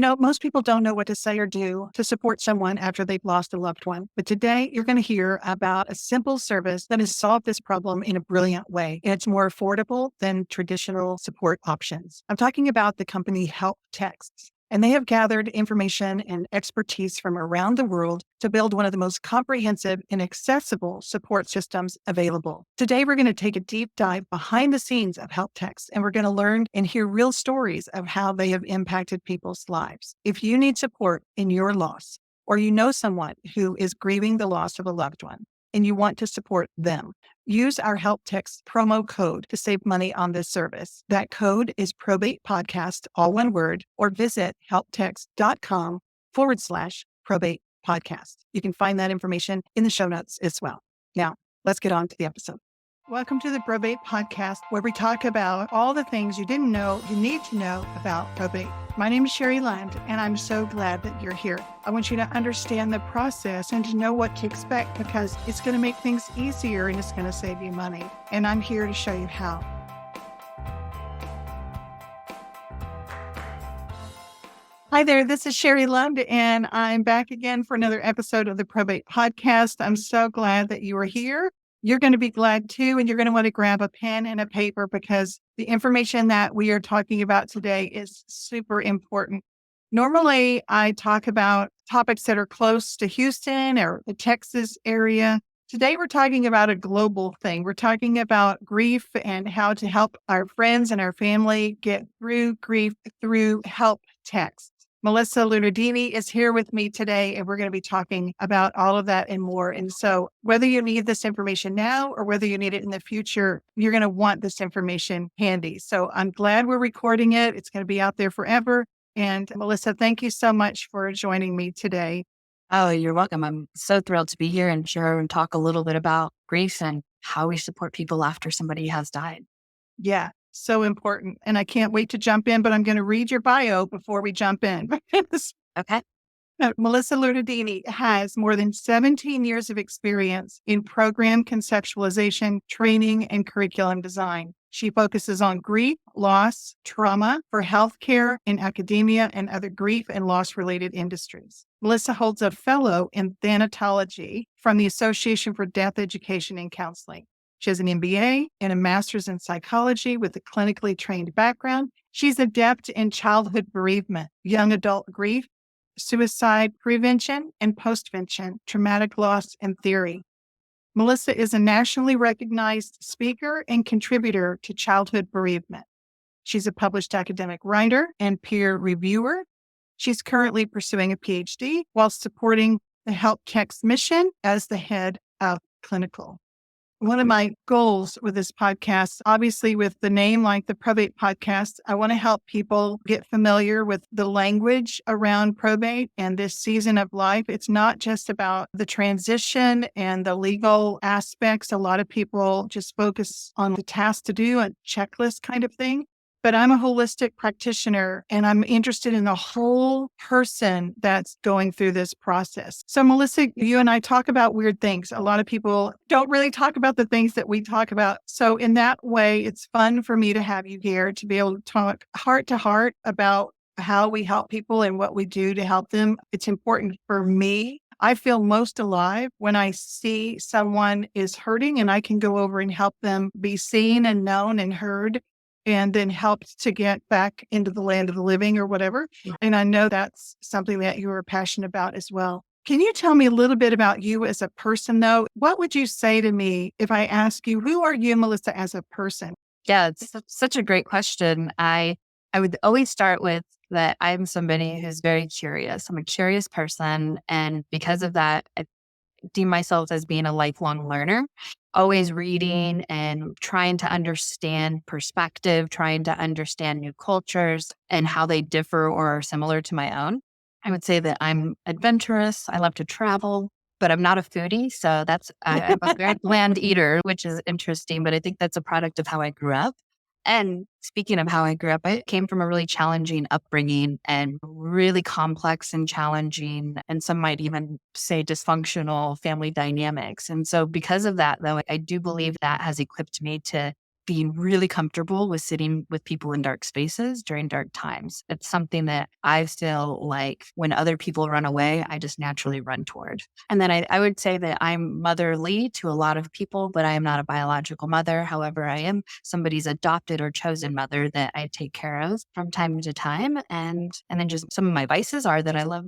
Most people don't know what to say or do to support someone after they've lost a loved one. But today you're going to hear about a simple service that has solved this problem in a brilliant way. And it's more affordable than traditional support options. I'm talking about the company Help Texts. And they have gathered information and expertise from around the world to build one of the most comprehensive and accessible support systems available. Today, we're going to take a deep dive behind the scenes of Help Text, and we're going to learn and hear real stories of how they have impacted people's lives. If you need support in your loss, or you know someone who is grieving the loss of a loved one, and you want to support them, use our Help Text promo code to save money on this service. That code is Probate Podcast, all one word, or visit helptext.com/probate podcast. You can find that information in the show notes as well. Now, let's get on to the episode. Welcome to the Probate Podcast, where we talk about all the things you didn't know you need to know about probate. My name is Sherry Lund, and I'm so glad that you're here. I want you to understand the process and to know what to expect, because it's going to make things easier and it's going to save you money. And I'm here to show you how. Hi there, this is Sherry Lund, and I'm back again for another episode of the Probate Podcast. I'm so glad that you are here. You're going to be glad too, and you're going to want to grab a pen and a paper, because the information that we are talking about today is super important. Normally, I talk about topics that are close to Houston or the Texas area. Today, we're talking about a global thing. We're talking about grief and how to help our friends and our family get through grief through Help Text. Melissa Lunardini is here with me today, and we're going to be talking about all of that and more. And so whether you need this information now or whether you need it in the future, you're going to want this information handy. So I'm glad we're recording it. It's going to be out there forever. And Melissa, thank you so much for joining me today. Oh, you're welcome. I'm so thrilled to be here and share and talk a little bit about grief and how we support people after somebody has died. Yeah. So important. And I can't wait to jump in, but I'm going to read your bio before we jump in. Okay. Melissa Lunardini has more than 17 years of experience in program conceptualization, training, and curriculum design. She focuses on grief, loss, trauma for healthcare and academia and other grief and loss-related industries. Melissa holds a fellow in Thanatology from the Association for Death Education and Counseling. She has an MBA and a master's in psychology with a clinically trained background. She's adept in childhood bereavement, young adult grief, suicide prevention and postvention, traumatic loss, and theory. Melissa is a nationally recognized speaker and contributor to childhood bereavement. She's a published academic writer and peer reviewer. She's currently pursuing a PhD while supporting the Help Text mission as the head of clinical. One of my goals with this podcast, obviously with the name like the Probate Podcast, I want to help people get familiar with the language around probate and this season of life. It's not just about the transition and the legal aspects. A lot of people just focus on the task to do, a checklist kind of thing. But I'm a holistic practitioner, and I'm interested in the whole person that's going through this process. So Melissa, you and I talk about weird things. A lot of people don't really talk about the things that we talk about. So in that way, it's fun for me to have you here to be able to talk heart to heart about how we help people and what we do to help them. It's important for me. I feel most alive when I see someone is hurting and I can go over and help them be seen and known and heard, and then helped to get back into the land of the living or whatever. And I know that's something that you are passionate about as well. Can you tell me a little bit about you as a person, though? What would you say to me if I ask you, who are you, Melissa, as a person? Yeah, it's such a great question. I would always start with that I'm somebody who's very curious. I'm a curious person. And because of that, I deem myself as being a lifelong learner, always reading and trying to understand perspective, trying to understand new cultures and how they differ or are similar to my own. I would say that I'm adventurous. I love to travel, but I'm not a foodie. So I'm a very bland eater, which is interesting, but I think that's a product of how I grew up. And speaking of how I grew up, I came from a really challenging upbringing and really complex and challenging, and some might even say dysfunctional family dynamics. And so because of that, though, I do believe that has equipped me to being really comfortable with sitting with people in dark spaces during dark times. It's something that I feel like when other people run away, I just naturally run toward. And then I would say that I'm motherly to a lot of people, but I am not a biological mother. However, I am somebody's adopted or chosen mother that I take care of from time to time. And then just some of my vices are that I love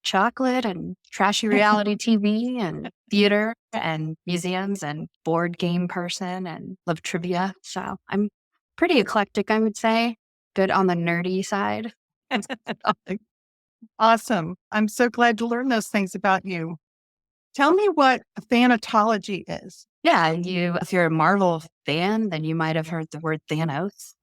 chocolate and trashy reality TV and theater and museums and board game person and love trivia. So I'm pretty eclectic, I would say. Good on the nerdy side. Awesome. I'm so glad to learn those things about you. Tell me what thanatology is. Yeah, if you're a Marvel fan, then you might have heard the word Thanos.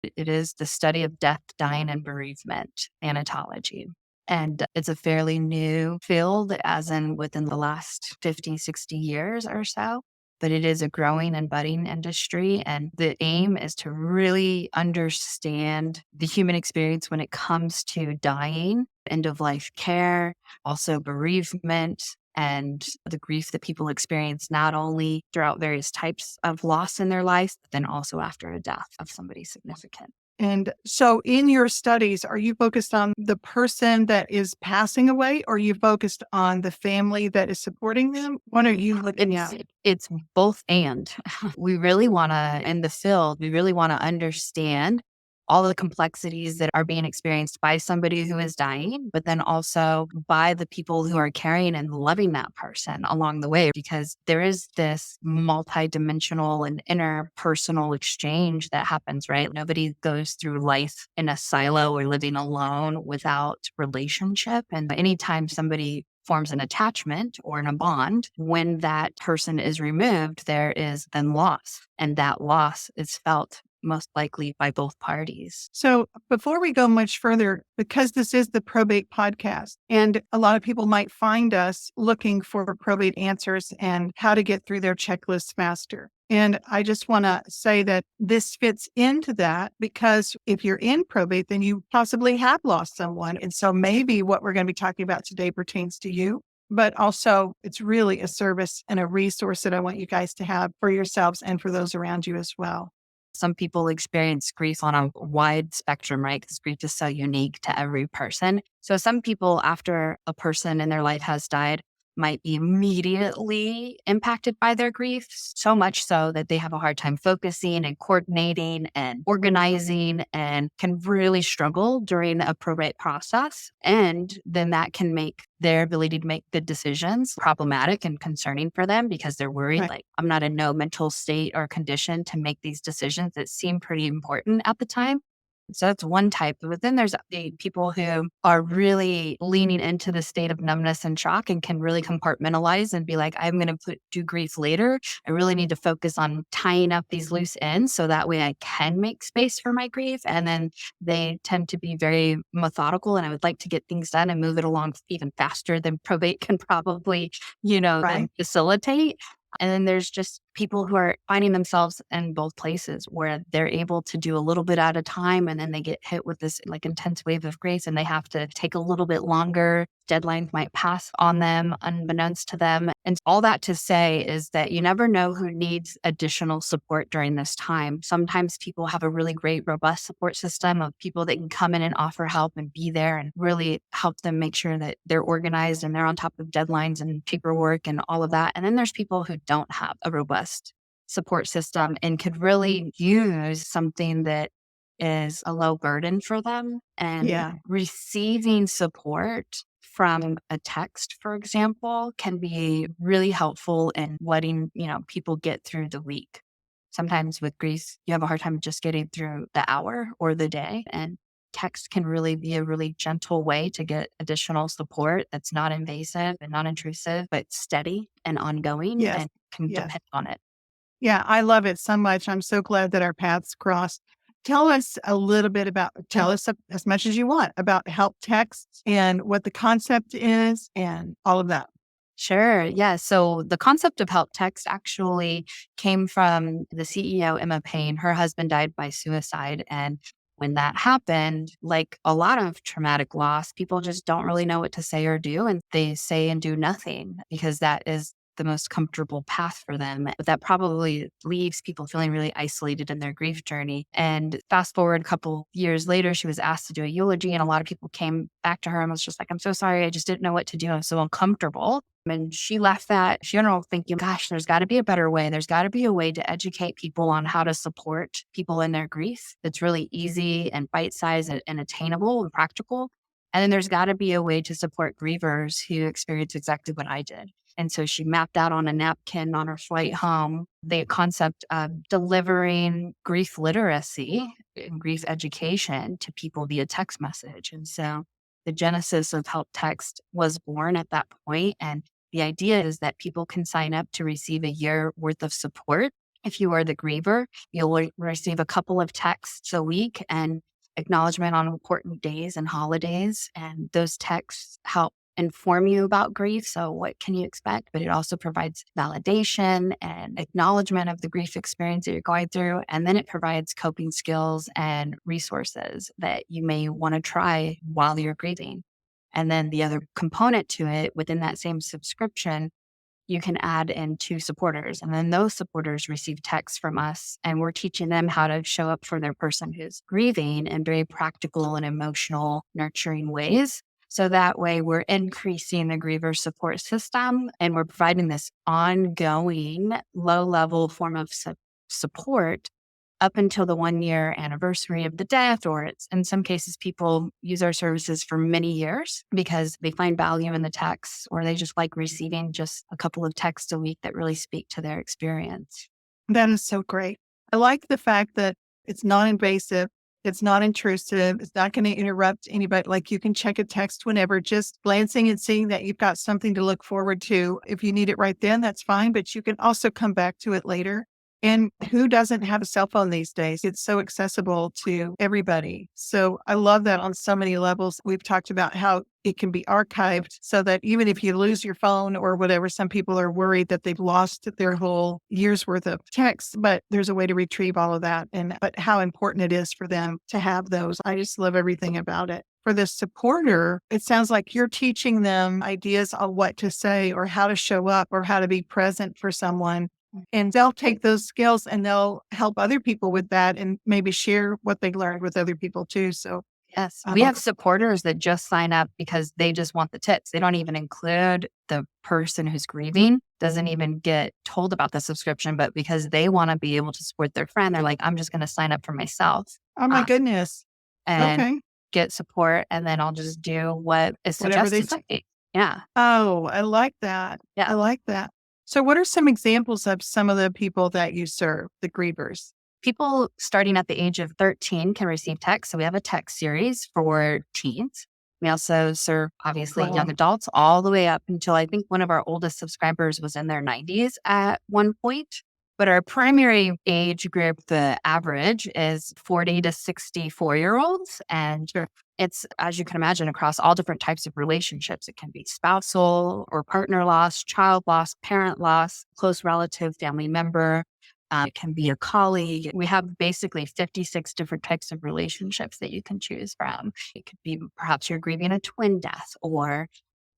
It is the study of death, dying, and bereavement, thanatology. And it's a fairly new field, as in within the last 50, 60 years or so. But it is a growing and budding industry. And the aim is to really understand the human experience when it comes to dying, end of life care, also bereavement, and the grief that people experience not only throughout various types of loss in their lives, but then also after a death of somebody significant. And so in your studies, are you focused on the person that is passing away, or are you focused on the family that is supporting them? What are you looking at? It's both and. We really want to, in the field, we really want to understand all of the complexities that are being experienced by somebody who is dying, but then also by the people who are caring and loving that person along the way, because there is this multidimensional and interpersonal exchange that happens, right? Nobody goes through life in a silo or living alone without relationship. And anytime somebody forms an attachment or in a bond, when that person is removed, there is then loss. And that loss is felt most likely by both parties. So before we go much further, because this is the probate podcast, and a lot of people might find us looking for probate answers and how to get through their checklists faster. And I just want to say that this fits into that, because if you're in probate, then you possibly have lost someone. And so maybe what we're going to be talking about today pertains to you. But also, it's really a service and a resource that I want you guys to have for yourselves and for those around you as well. Some people experience grief on a wide spectrum, right? Because grief is so unique to every person. So some people, after a person in their life has died, might be immediately impacted by their grief, so much so that they have a hard time focusing and coordinating and organizing and can really struggle during a probate process. And then that can make their ability to make good decisions problematic and concerning for them, because they're worried, Right. like, I'm not in no mental state or condition to make these decisions that seem pretty important at the time. So that's one type. But then there's the people who are really leaning into the state of numbness and shock and can really compartmentalize and be like, I'm going to do grief later. I really need to focus on tying up these loose ends so that way I can make space for my grief. And then they tend to be very methodical, and I would like to get things done and move it along even faster than probate can probably, Right. facilitate. And then there's just people who are finding themselves in both places where they're able to do a little bit at a time, and then they get hit with this like intense wave of grace and they have to take a little bit longer. Deadlines might pass on them unbeknownst to them. And all that to say is that you never know who needs additional support during this time. Sometimes people have a really great, robust support system of people that can come in and offer help and be there and really help them make sure that they're organized and they're on top of deadlines and paperwork and all of that. And then there's people who don't have a robust support system and could really use something that is a low burden for them. And Yeah. receiving support from a text, for example, can be really helpful in letting, people get through the week. Sometimes with grief, you have a hard time just getting through the hour or the day. And text can really be a really gentle way to get additional support that's not invasive and non intrusive, but steady and ongoing, Yes. and can Yes. depend on it. Yeah, I love it so much. I'm so glad that our paths crossed. Tell us a little bit tell us as much as you want about help texts and what the concept is and all of that. Sure. Yeah. So the concept of help text actually came from the CEO, Emma Payne. Her husband died by suicide. And when that happened, like a lot of traumatic loss, people just don't really know what to say or do. And they say and do nothing because that is the most comfortable path for them. But that probably leaves people feeling really isolated in their grief journey. And fast forward a couple years later, she was asked to do a eulogy, and a lot of people came back to her and was just like, I'm so sorry. I just didn't know what to do. I'm so uncomfortable. And she left that funeral thinking, gosh, there's got to be a better way. There's got to be a way to educate people on how to support people in their grief that's really easy and bite-sized and attainable and practical. And then there's got to be a way to support grievers who experience exactly what I did. And so she mapped out on a napkin on her flight home the concept of delivering grief literacy and grief education to people via text message. And so the genesis of Help Text was born at that point. And the idea is that people can sign up to receive a year worth of support. If you are the griever, you'll receive a couple of texts a week and acknowledgement on important days and holidays. And those texts help inform you about grief. So what can you expect? But it also provides validation and acknowledgement of the grief experience that you're going through. And then it provides coping skills and resources that you may want to try while you're grieving. And then the other component to it within that same subscription, you can add in 2 supporters. And then those supporters receive texts from us, and we're teaching them how to show up for their person who's grieving in very practical and emotional, nurturing ways. So that way we're increasing the griever support system, and we're providing this ongoing low-level form of support up until the 1-year anniversary of the death, or it's in some cases, people use our services for many years because they find value in the texts, or they just like receiving just a couple of texts a week that really speak to their experience. That is so great. I like the fact that it's non-invasive, it's not intrusive, it's not going to interrupt anybody. Like you can check a text whenever, just glancing and seeing that you've got something to look forward to. If you need it right then, that's fine, but you can also come back to it later. And who doesn't have a cell phone these days? It's so accessible to everybody. So I love that on so many levels. We've talked about how it can be archived so that even if you lose your phone or whatever, some people are worried that they've lost their whole year's worth of text, but there's a way to retrieve all of that. But how important it is for them to have those. I just love everything about it. For the supporter, it sounds like you're teaching them ideas on what to say or how to show up or how to be present for someone. And they'll take those skills and they'll help other people with that and maybe share what they learned with other people too. So yes, we have supporters that just sign up because they just want the tips. They don't even include the person who's grieving, doesn't even get told about the subscription, but because they want to be able to support their friend, they're like, I'm just going to sign up for myself. Oh my goodness. And get support. And then I'll just do what is Whatever they suggested to say. me. Yeah. Oh, I like that. Yeah. I like that. So what are some examples of some of the people that you serve, the grievers? People starting at the age of 13 can receive text. So we have a text series for teens. We also serve, obviously, young adults all the way up until I think one of our oldest subscribers was in their 90s at one point. But our primary age group, the average, is 40 to 64-year-olds. And it's, as you can imagine, across all different types of relationships. It can be spousal or partner loss, child loss, parent loss, close relative, family member. It can be a colleague. We have basically 56 different types of relationships that you can choose from. It could be perhaps you're grieving a twin death or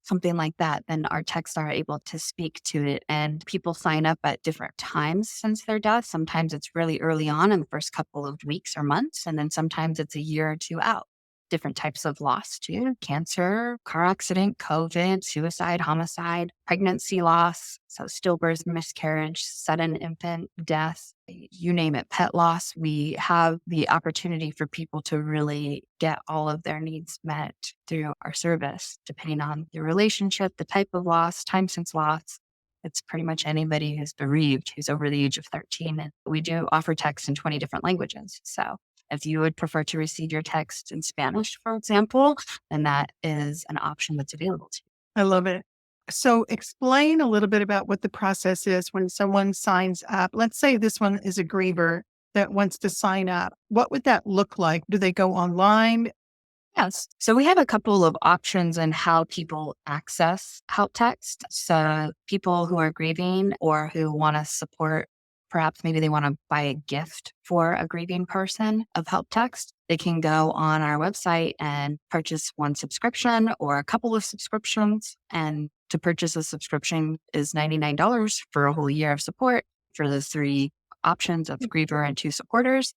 something like that. Then our texts are able to speak to it. And people sign up at different times since their death. Sometimes it's really early on in the first couple of weeks or months. And then sometimes it's a year or 2 out. Different types of loss too: cancer, car accident, COVID, suicide, homicide, pregnancy loss, so stillbirth, miscarriage, sudden infant death, you name it, pet loss. We have the opportunity for people to really get all of their needs met through our service, depending on the relationship, the type of loss, time since loss. It's pretty much anybody who's bereaved who's over the age of 13. And we do offer text in 20 different languages. So if you would prefer to receive your text in Spanish, for example, then that is an option that's available to you. I love it. So explain a little bit about what the process is when someone signs up. Let's say this one is a griever that wants to sign up. What would that look like? Do they go online? Yes. So we have a couple of options in how people access Help Text. So people who are grieving or who want to support, perhaps maybe they want to buy a gift for a grieving person of Help Text. they can go on our website and purchase one subscription or a couple of subscriptions. And to purchase a subscription is $99 for a whole year of support for the 3 options of griever and 2 supporters.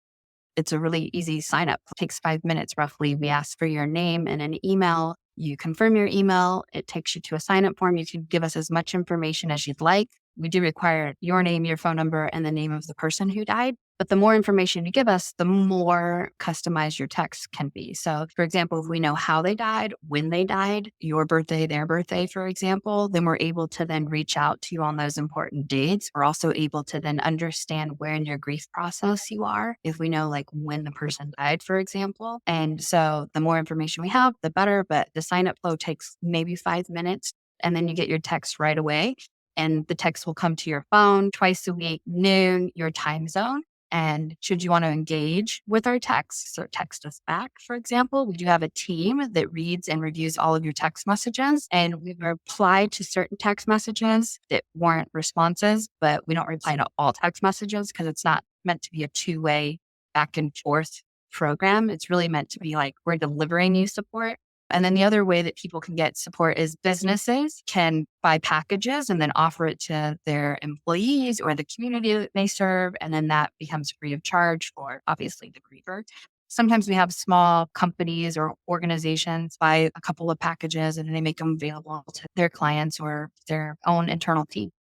It's a really easy sign up. It takes 5 minutes roughly. We ask for your name and an email. You confirm your email. It takes you to a sign up form. You can give us as much information as you'd like. We do require your name, your phone number, and the name of the person who died. But the more information you give us, the more customized your text can be. So, for example, if we know how they died, when they died, your birthday, their birthday, for example, then we're able to then reach out to you on those important dates. We're also able to then understand where in your grief process you are, if we know like when the person died, for example. And so the more information we have, the better. But the sign up flow takes maybe 5 minutes, and then you get your text right away. And the text will come to your phone twice a week, noon, your time zone. And should you want to engage with our texts or text us back, for example, we do have a team that reads and reviews all of your text messages. And we reply to certain text messages that warrant responses, but we don't reply to all text messages because it's not meant to be a two-way back and forth program. It's really meant to be like we're delivering you support. And then the other way that people can get support is businesses can buy packages and then offer it to their employees or the community that they serve. And then that becomes free of charge for obviously the griever. Sometimes we have small companies or organizations buy a couple of packages and they make them available to their clients or their own internal team.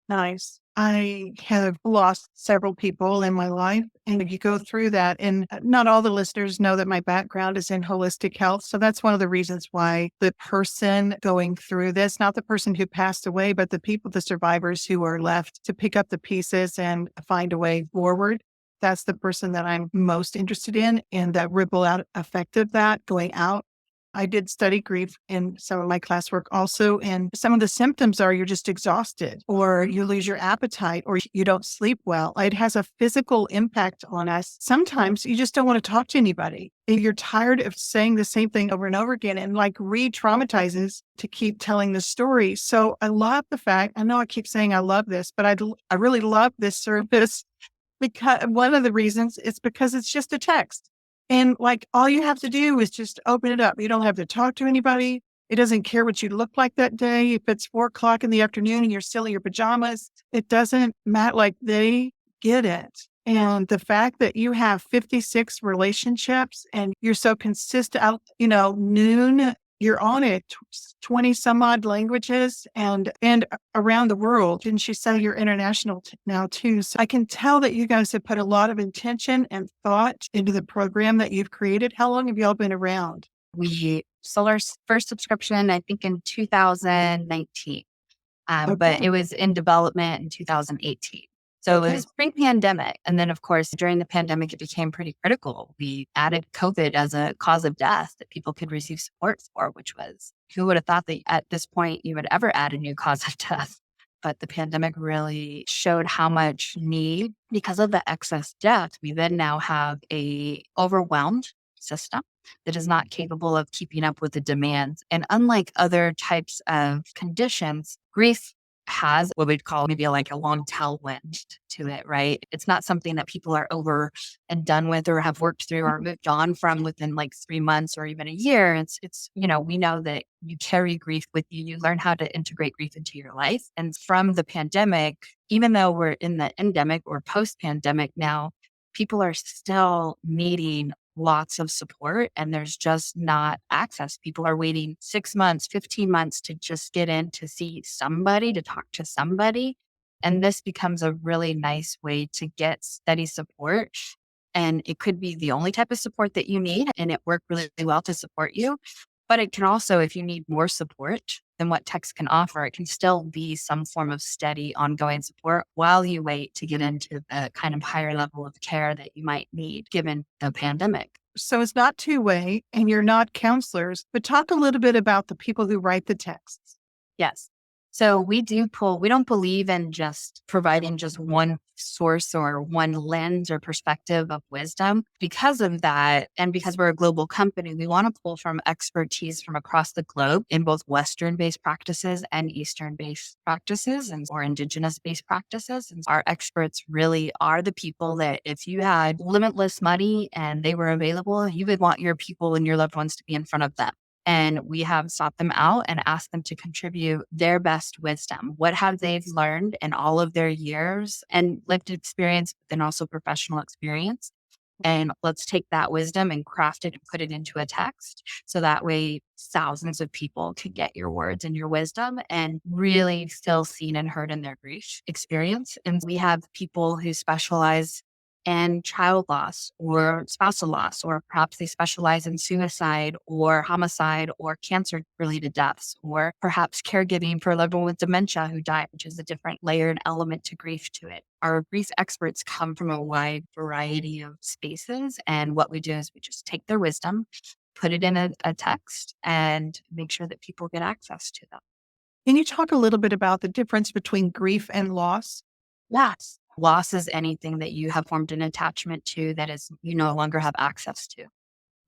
Nice. I have lost several people in my life, and you go through that. And not all the listeners know that my background is in holistic health. So that's one of the reasons why the person going through this, not the person who passed away, but the people, the survivors who are left to pick up the pieces and find a way forward. That's the person that I'm most interested in, and that ripple out effect of that going out. I did study grief in some of my classwork also. And some of the symptoms are you're just exhausted, or you lose your appetite, or you don't sleep well. It has a physical impact on us. Sometimes you just don't want to talk to anybody. You're tired of saying the same thing over and over again, and like re-traumatizes to keep telling the story. So I love the fact, I know I keep saying I love this, but I really love this service, because one of the reasons is because it's just a text. And like all you have to do is just open it up. You don't have to talk to anybody. It doesn't care what you look like that day. If it's 4 o'clock in the afternoon and you're still in your pajamas, it doesn't matter. Like they get it. And the fact that you have 56 relationships and you're so consistent out, noon, you're on it, 20 some odd languages and around the world. Didn't you say you're international now too? So I can tell that you guys have put a lot of intention and thought into the program that you've created. How long have y'all been around? We sold our first subscription, I think in 2019, but it was in development in 2018. So it was pre-pandemic. And then, of course, during the pandemic, it became pretty critical. We added COVID as a cause of death that people could receive support for, which was, who would have thought that at this point you would ever add a new cause of death? But the pandemic really showed how much need, because of the excess death, we then now have a overwhelmed system that is not capable of keeping up with the demands. And unlike other types of conditions, grief has what we'd call maybe like a long tailwind to it, right? It's not something that people are over and done with or have worked through or moved on from within like 3 months or even a year. It's we know that you carry grief with you. You learn how to integrate grief into your life. And from the pandemic, even though we're in the endemic or post-pandemic now, people are still needing lots of support, and there's just not access. People are waiting 6 months, 15 months to just get in to see somebody, to talk to somebody. And this becomes a really nice way to get steady support. And it could be the only type of support that you need, and it worked really well to support you. But it can also, if you need more support than what text can offer, it can still be some form of steady, ongoing support while you wait to get into the kind of higher level of care that you might need given the pandemic. So it's not two-way and you're not counselors, but talk a little bit about the people who write the texts. Yes. So we don't believe in just providing just one source or one lens or perspective of wisdom. Because of that, and because we're a global company, we want to pull from expertise from across the globe in both Western-based practices and Eastern-based practices or Indigenous-based practices. And our experts really are the people that if you had limitless money and they were available, you would want your people and your loved ones to be in front of them. And we have sought them out and asked them to contribute their best wisdom. What have they learned in all of their years and lived experience, but then also professional experience? And let's take that wisdom and craft it and put it into a text. So that way thousands of people can get your words and your wisdom and really feel seen and heard in their grief experience. And we have people who specialize in child loss or spousal loss, or perhaps they specialize in suicide or homicide or cancer related deaths, or perhaps caregiving for a loved one with dementia who died, which is a different layered element to grief to it. Our grief experts come from a wide variety of spaces. And what we do is we just take their wisdom, put it in a text, and make sure that people get access to them. Can you talk a little bit about the difference between grief and loss? Yes. Loss is anything that you have formed an attachment to that is you no longer have access to.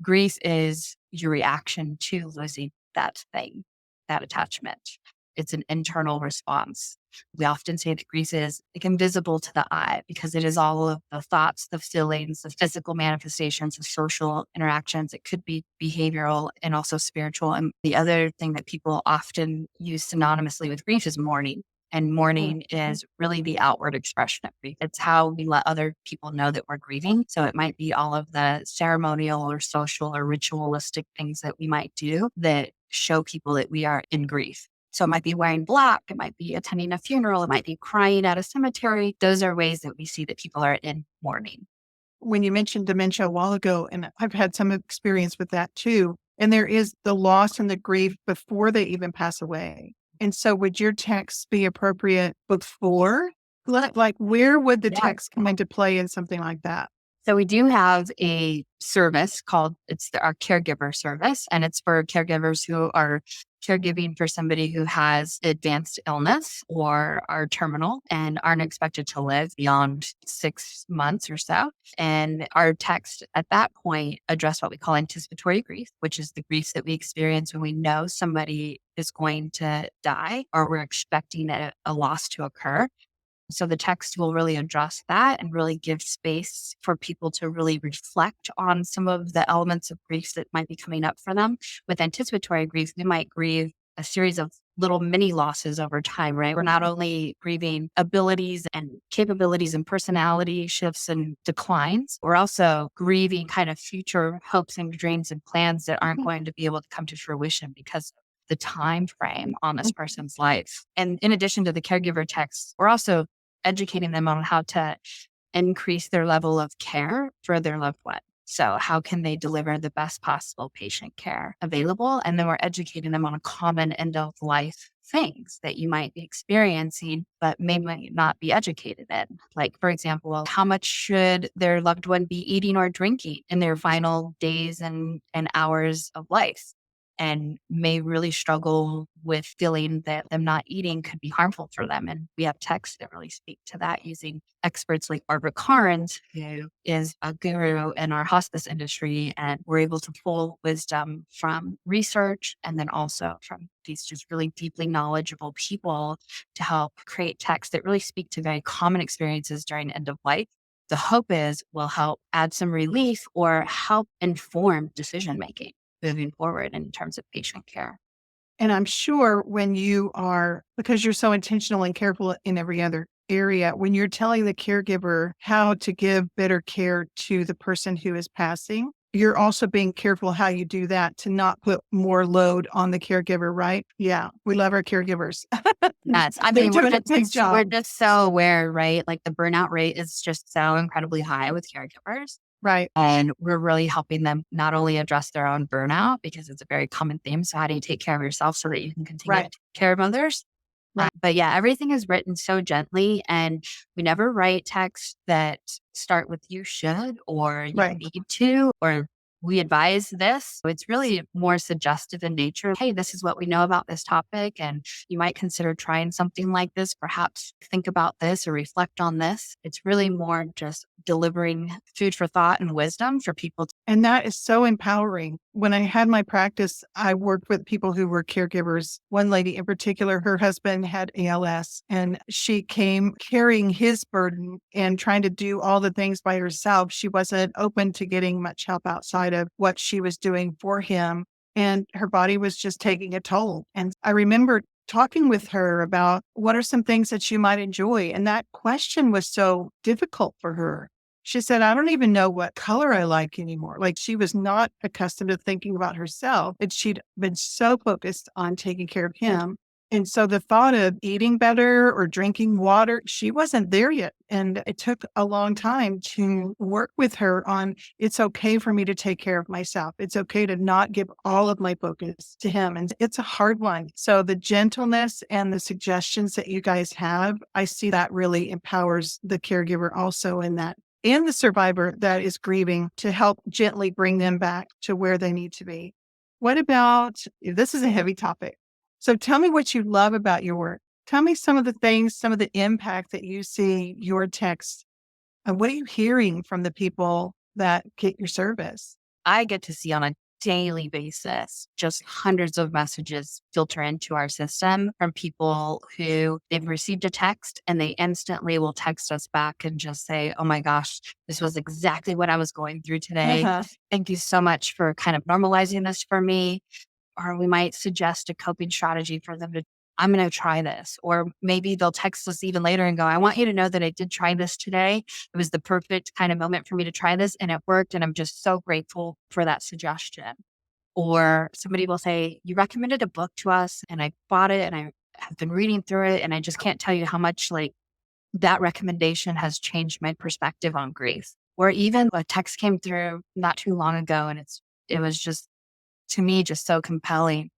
Grief is your reaction to losing that thing, that attachment. It's an internal response. We often say that grief is like invisible to the eye because it is all of the thoughts, the feelings, the physical manifestations, the social interactions. It could be behavioral and also spiritual. And the other thing that people often use synonymously with grief is mourning. And mourning is really the outward expression of grief. It's how we let other people know that we're grieving. So it might be all of the ceremonial or social or ritualistic things that we might do that show people that we are in grief. So it might be wearing black, it might be attending a funeral, it might be crying at a cemetery. Those are ways that we see that people are in mourning. When you mentioned dementia a while ago, and I've had some experience with that too, and there is the loss and the grief before they even pass away. And so would your text be appropriate before? Like where would the text come into play in something like that? So we do have a service called, our caregiver service, and it's for caregivers who are caregiving for somebody who has advanced illness or are terminal and aren't expected to live beyond 6 months or so. And our text at that point address what we call anticipatory grief, which is the griefs that we experience when we know somebody is going to die or we're expecting a loss to occur. So the text will really address that and really give space for people to really reflect on some of the elements of grief that might be coming up for them. With anticipatory grief, we might grieve a series of little mini losses over time, right? We're not only grieving abilities and capabilities and personality shifts and declines, we're also grieving kind of future hopes and dreams and plans that aren't going to be able to come to fruition because of the time frame on this person's life. And in addition to the caregiver text, we're also educating them on how to increase their level of care for their loved one. So how can they deliver the best possible patient care available? And then we're educating them on common end of life things that you might be experiencing, but may not be educated in. Like, for example, how much should their loved one be eating or drinking in their final days and hours of life? And may really struggle with feeling that them not eating could be harmful for them. And we have texts that really speak to that using experts like Barbara Carnes, who is a guru in our hospice industry. And we're able to pull wisdom from research and then also from these just really deeply knowledgeable people to help create texts that really speak to very common experiences during end of life. The hope is will help add some relief or help inform decision making moving forward in terms of patient care. And I'm sure when you are, because you're so intentional and careful in every other area, when you're telling the caregiver how to give better care to the person who is passing, you're also being careful how you do that to not put more load on the caregiver, right? Yeah, we love our caregivers. Yes. I They're mean, doing a big job. we're just so aware, right? Like the burnout rate is just so incredibly high with caregivers. Right. And we're really helping them not only address their own burnout, because it's a very common theme. So how do you take care of yourself so that you can continue to take care of others? Right. But yeah, everything is written so gently, and we never write texts that start with you should or you Right. need to, or we advise this. So it's really more suggestive in nature. Hey, this is what we know about this topic, and you might consider trying something like this. Perhaps think about this or reflect on this. It's really more just delivering food for thought and wisdom for people. And that is so empowering. When I had my practice, I worked with people who were caregivers. One lady in particular, her husband had ALS, and she came carrying his burden and trying to do all the things by herself. She wasn't open to getting much help outside of what she was doing for him. And her body was just taking a toll. And I remember talking with her about what are some things that you might enjoy. And that question was so difficult for her. She said, I don't even know what color I like anymore. Like, she was not accustomed to thinking about herself, and she'd been so focused on taking care of him. And so the thought of eating better or drinking water, she wasn't there yet. And it took a long time to work with her on, it's okay for me to take care of myself. It's okay to not give all of my focus to him. And it's a hard one. So the gentleness and the suggestions that you guys have, I see that really empowers the caregiver also in that, and the survivor that is grieving, to help gently bring them back to where they need to be. What about, this is a heavy topic. So tell me what you love about your work. Tell me some of the things, some of the impact that you see your text. And what are you hearing from the people that get your service? I get to see on a daily basis just hundreds of messages filter into our system from people who they've received a text and they instantly will text us back and just say, oh my gosh, this was exactly what I was going through today. Uh-huh. Thank you so much for kind of normalizing this for me. Or we might suggest a coping strategy for them to, I'm going to try this. Or maybe they'll text us even later and go, I want you to know that I did try this today. It was the perfect kind of moment for me to try this and it worked. And I'm just so grateful for that suggestion. Or somebody will say, you recommended a book to us and I bought it and I have been reading through it. And I just can't tell you how much like that recommendation has changed my perspective on grief. Or even a text came through not too long ago and it was just, to me, just so compelling.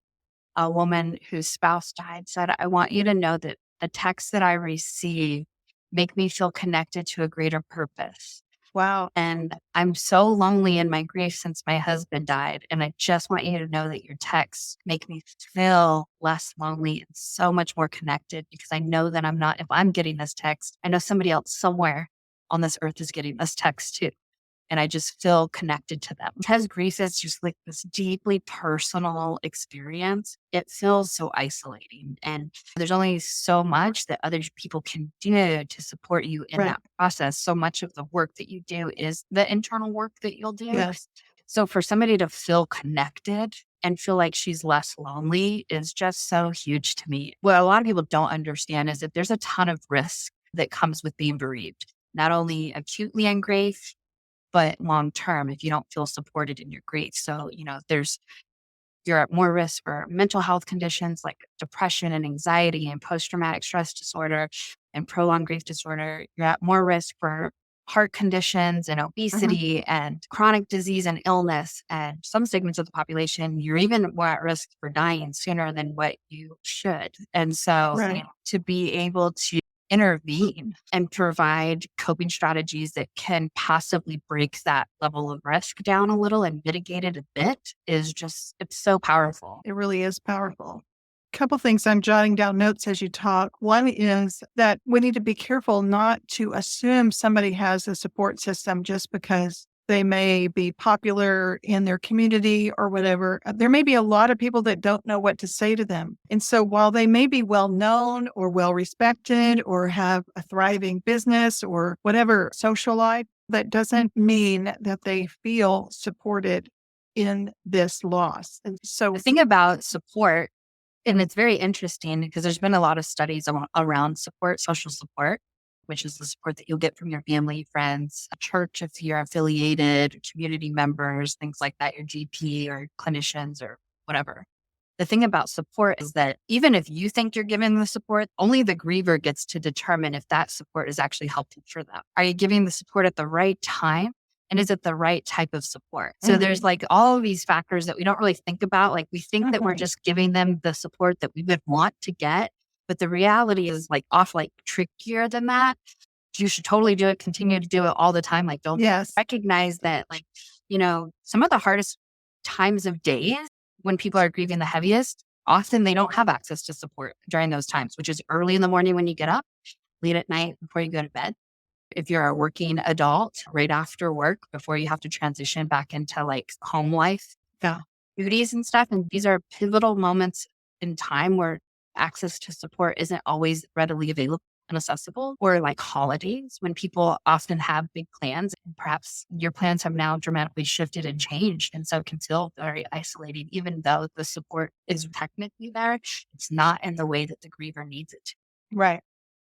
A woman whose spouse died said, I want you to know that the texts that I receive make me feel connected to a greater purpose. Wow. And I'm so lonely in my grief since my husband died. And I just want you to know that your texts make me feel less lonely and so much more connected, because I know that if I'm getting this text, I know somebody else somewhere on this earth is getting this text too. And I just feel connected to them. Because grief is just like this deeply personal experience, it feels so isolating. And there's only so much that other people can do to support you in that process. So much of the work that you do is the internal work that you'll do. Yes. So for somebody to feel connected and feel like she's less lonely is just so huge to me. What a lot of people don't understand is that there's a ton of risk that comes with being bereaved, not only acutely in grief, but long term, if you don't feel supported in your grief. So, you're at more risk for mental health conditions like depression and anxiety and post-traumatic stress disorder and prolonged grief disorder. You're at more risk for heart conditions and obesity and chronic disease and illness. And some segments of the population, you're even more at risk for dying sooner than what you should. And so to be able to intervene and provide coping strategies that can possibly break that level of risk down a little and mitigate it a bit is just, it's so powerful. It really is powerful. Couple things I'm jotting down notes as you talk. One is that we need to be careful not to assume somebody has a support system just because they may be popular in their community or whatever. There may be a lot of people that don't know what to say to them. And so while they may be well known or well respected or have a thriving business or whatever social life, that doesn't mean that they feel supported in this loss. And so The thing about support, and it's very interesting because there's been a lot of studies around support, social support, which is the support that you'll get from your family, friends, a church if you're affiliated, community members, things like that, your GP or clinicians or whatever. The thing about support is that even if you think you're giving the support, only the griever gets to determine if that support is actually helpful for them. Are you giving the support at the right time? And is it the right type of support? So there's like all of these factors that we don't really think about. Like we think that we're just giving them the support that we would want to get. But the reality is like trickier than that. You should totally do it, continue to do it all the time. Like don't recognize that like some of the hardest times of days when people are grieving the heaviest, often they don't have access to support during those times, which is early in the morning when you get up, late at night before you go to bed. If you're a working adult, right after work, before you have to transition back into like home life, Yeah. duties and stuff. And these are pivotal moments in time where access to support isn't always readily available and accessible, or like holidays when people often have big plans and perhaps your plans have now dramatically shifted and changed. And so it can feel very isolating, even though the support is technically there. It's not in the way that the griever needs it to. Right.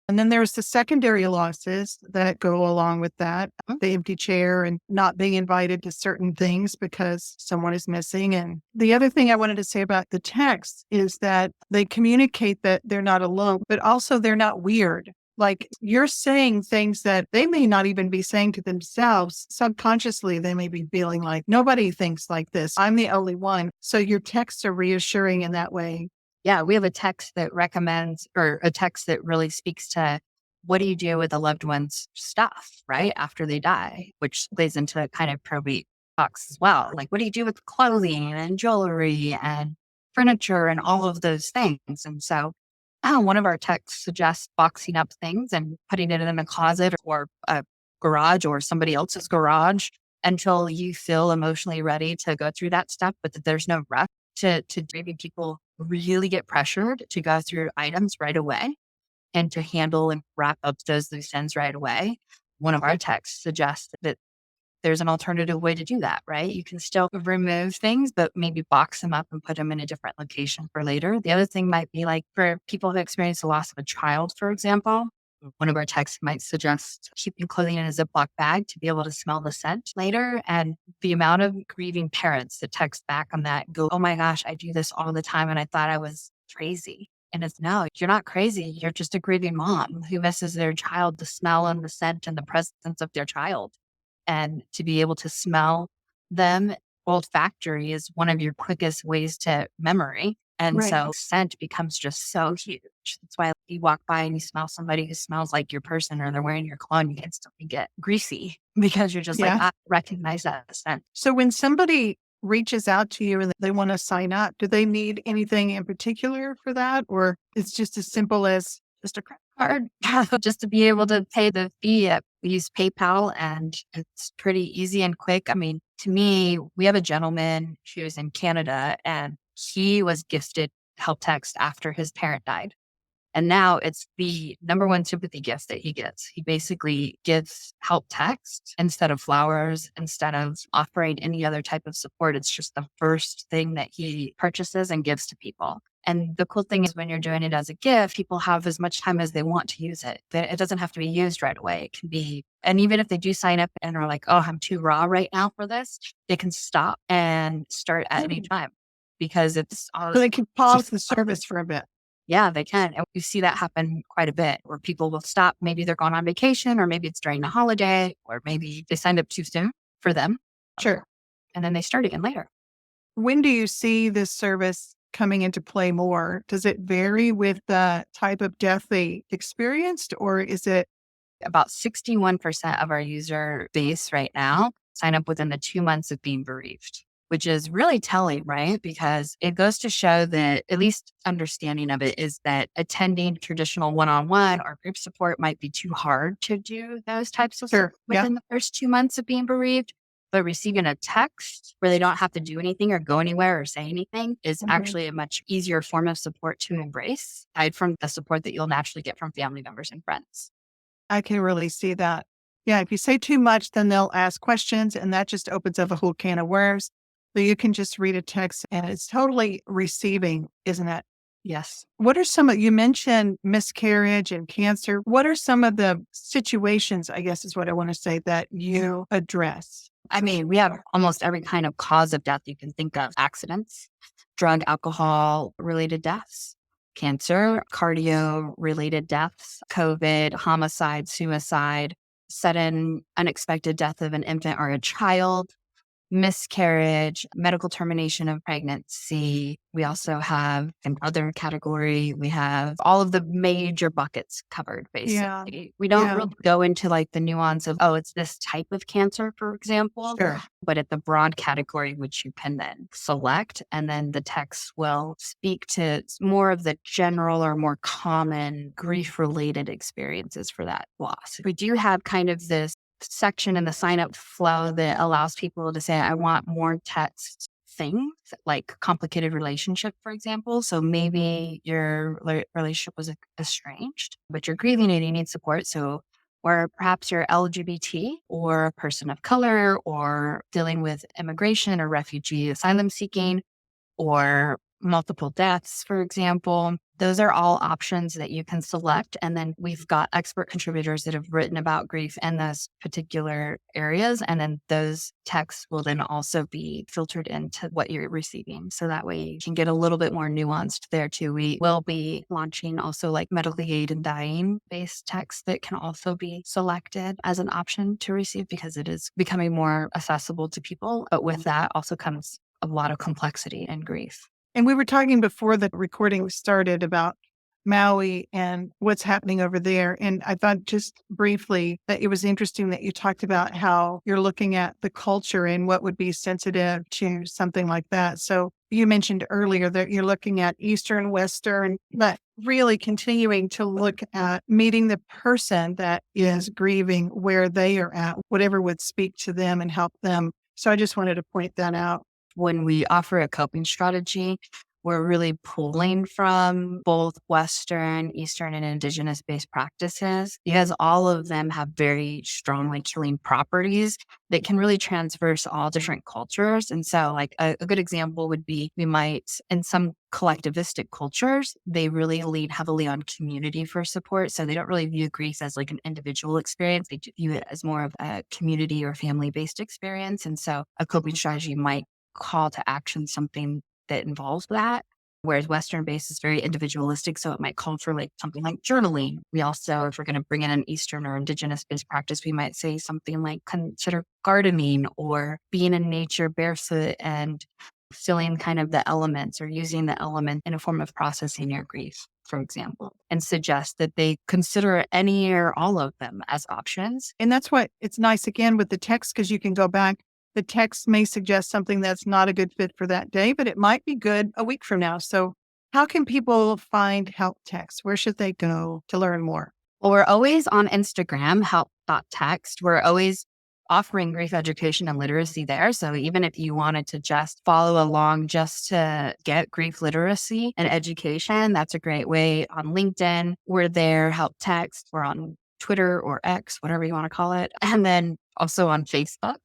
And then there's the secondary losses that go along with that, the empty chair and not being invited to certain things because someone is missing. And the other thing I wanted to say about the text is that they communicate that they're not alone, but also they're not weird. Like you're saying things that they may not even be saying to themselves. Subconsciously, they may be feeling like nobody thinks like this. I'm the only one. So your texts are reassuring in that way. Yeah, we have a text that recommends, or a text that really speaks to what do you do with a loved one's stuff, right? After they die, which plays into kind of probate talks as well. Like, what do you do with clothing and jewelry and furniture and all of those things? And so one of our texts suggests boxing up things and putting it in a closet or a garage or somebody else's garage until you feel emotionally ready to go through that step, but that there's no rush to maybe people really get pressured to go through items right away and to handle and wrap up those loose ends right away. One of our texts suggests that there's an alternative way to do that, right? You can still remove things, but maybe box them up and put them in a different location for later. The other thing might be like for people who experience the loss of a child, for example, one of our texts might suggest keeping clothing in a Ziploc bag to be able to smell the scent later. And the amount of grieving parents that text back on that go, oh my gosh, I do this all the time and I thought I was crazy. And it's no, you're not crazy. You're just a grieving mom who misses their child, the smell and the scent and the presence of their child. And to be able to smell them olfactory is one of your quickest ways to memory. And Right. so scent becomes just so huge. That's why you walk by and you smell somebody who smells like your person or they're wearing your cologne, you instantly get greasy because you're just like, Yeah. I recognize that scent. So when somebody reaches out to you and they want to sign up, do they need anything in particular for that? Or it's just as simple as Just a credit card, just to be able to pay the fee. We use PayPal and it's pretty easy and quick. I mean, to me, we have a gentleman who's in Canada and he was gifted help text after his parent died. And now it's the number one sympathy gift that he gets. He basically gives help text instead of flowers, instead of offering any other type of support. It's just the first thing that he purchases and gives to people. And the cool thing is when you're doing it as a gift, people have as much time as they want to use it. It doesn't have to be used right away. It can be, and even if they do sign up and are like, oh, I'm too raw right now for this, they can stop and start at any time because it's all. so they can pause the service for a bit? Yeah, they can. And we see that happen quite a bit where people will stop. Maybe they're going on vacation or maybe it's during the holiday or maybe they signed up too soon for them. Sure. And then they start again later. When do you see this service coming into play more? Does it vary with the type of death they experienced, or is it? About 61% of our user base right now sign up within the 2 months of being bereaved, which is really telling, right? Because it goes to show that at least understanding of it is that attending traditional one-on-one or group support might be too hard to do those types of Sure. support within the first 2 months of being bereaved. But receiving a text where they don't have to do anything or go anywhere or say anything is actually a much easier form of support to embrace, aside from the support that you'll naturally get from family members and friends. I can really see that. Yeah, if you say too much, then they'll ask questions and that just opens up a whole can of worms. So you can just read a text and it's totally receiving, isn't it? Yes. What are some of, you mentioned miscarriage and cancer. What are some of the situations, I guess is what I want to say, that you address? I mean, we have almost every kind of cause of death you can think of: accidents, drug, alcohol related deaths, cancer, cardio related deaths, COVID, homicide, suicide, sudden unexpected death of an infant or a child, miscarriage, medical termination of pregnancy. We also have an other category. We have all of the major buckets covered, Yeah. basically. We don't Yeah. really go into like the nuance of, oh, it's this type of cancer, for example. Sure. But at the broad category, which you can then select, and then the text will speak to more of the general or more common grief-related experiences for that loss. We do have kind of this section in the sign up flow that allows people to say, I want more text things like complicated relationship, for example. So maybe your relationship was estranged, but you're grieving and you need support. So, or perhaps you're LGBT or a person of color or dealing with immigration or refugee asylum seeking or multiple deaths, for example. Those are all options that you can select. And then we've got expert contributors that have written about grief in those particular areas. And then those texts will then also be filtered into what you're receiving. So that way you can get a little bit more nuanced there too. We will be launching also like medically aid and dying based texts that can also be selected as an option to receive because it is becoming more accessible to people. But with that also comes a lot of complexity and grief. And we were talking before the recording started about Maui and what's happening over there. And I thought just briefly that it was interesting that you talked about how you're looking at the culture and what would be sensitive to something like that. So you mentioned earlier that you're looking at Eastern, Western, but really continuing to look at meeting the person that is grieving where they are at, whatever would speak to them and help them. So I just wanted to point that out. When we offer a coping strategy, we're really pulling from both Western, Eastern, and Indigenous-based practices because all of them have very strongly healing properties that can really transverse all different cultures. And so like a good example would be we might, in some collectivistic cultures, they really lean heavily on community for support. So they don't really view grief as like an individual experience. They view it as more of a community or family-based experience. And so a coping strategy might call to action something that involves that. Whereas Western based is very individualistic. So it might call for like something like journaling. We also, if we're going to bring in an Eastern or Indigenous based practice, we might say something like consider gardening or being in nature barefoot and feeling kind of the elements or using the element in a form of processing your grief, for example, and suggest that they consider any or all of them as options. And that's why it's nice again with the text, because you can go back. The text may suggest something that's not a good fit for that day, but it might be good a week from now. So how can people find help text? Where should they go to learn more? Well, we're always on Instagram, help.text. We're always offering grief education and literacy there. So even if you wanted to just follow along just to get grief literacy and education, that's a great way. On LinkedIn, we're there, help text. We're on Twitter or X, whatever you want to call it. And then also on Facebook.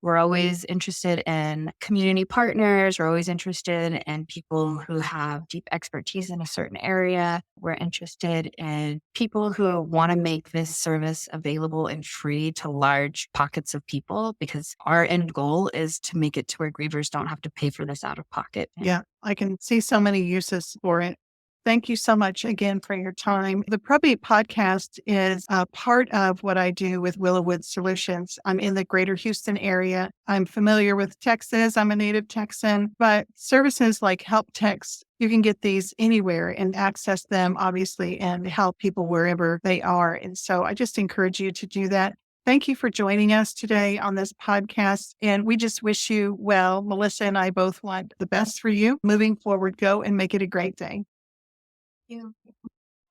We're always interested in community partners. We're always interested in people who have deep expertise in a certain area. We're interested in people who want to make this service available and free to large pockets of people, because our end goal is to make it to where grievers don't have to pay for this out of pocket. Yeah, I can see so many uses for it. Thank you so much again for your time. The Probate Podcast is a part of what I do with Willowwood Solutions. I'm in the greater Houston area. I'm familiar with Texas. I'm a native Texan, but services like Help Text, you can get these anywhere and access them, obviously, and help people wherever they are. And so I just encourage you to do that. Thank you for joining us today on this podcast. And we just wish you well. Melissa and I both want the best for you. Moving forward, go and make it a great day. You.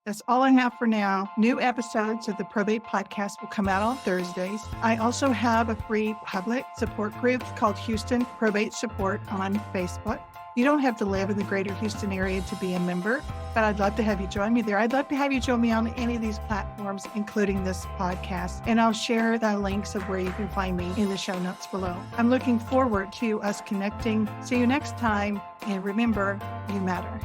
That's all I have for now. New episodes of the Probate Podcast will come out on Thursdays. I also have a free public support group called Houston Probate Support on Facebook. You don't have to live in the greater Houston area to be a member, but I'd love to have you join me there. I'd love to have you join me on any of these platforms, including this podcast. And I'll share the links of where you can find me in the show notes below. I'm looking forward to us connecting. See you next time. And remember, you matter.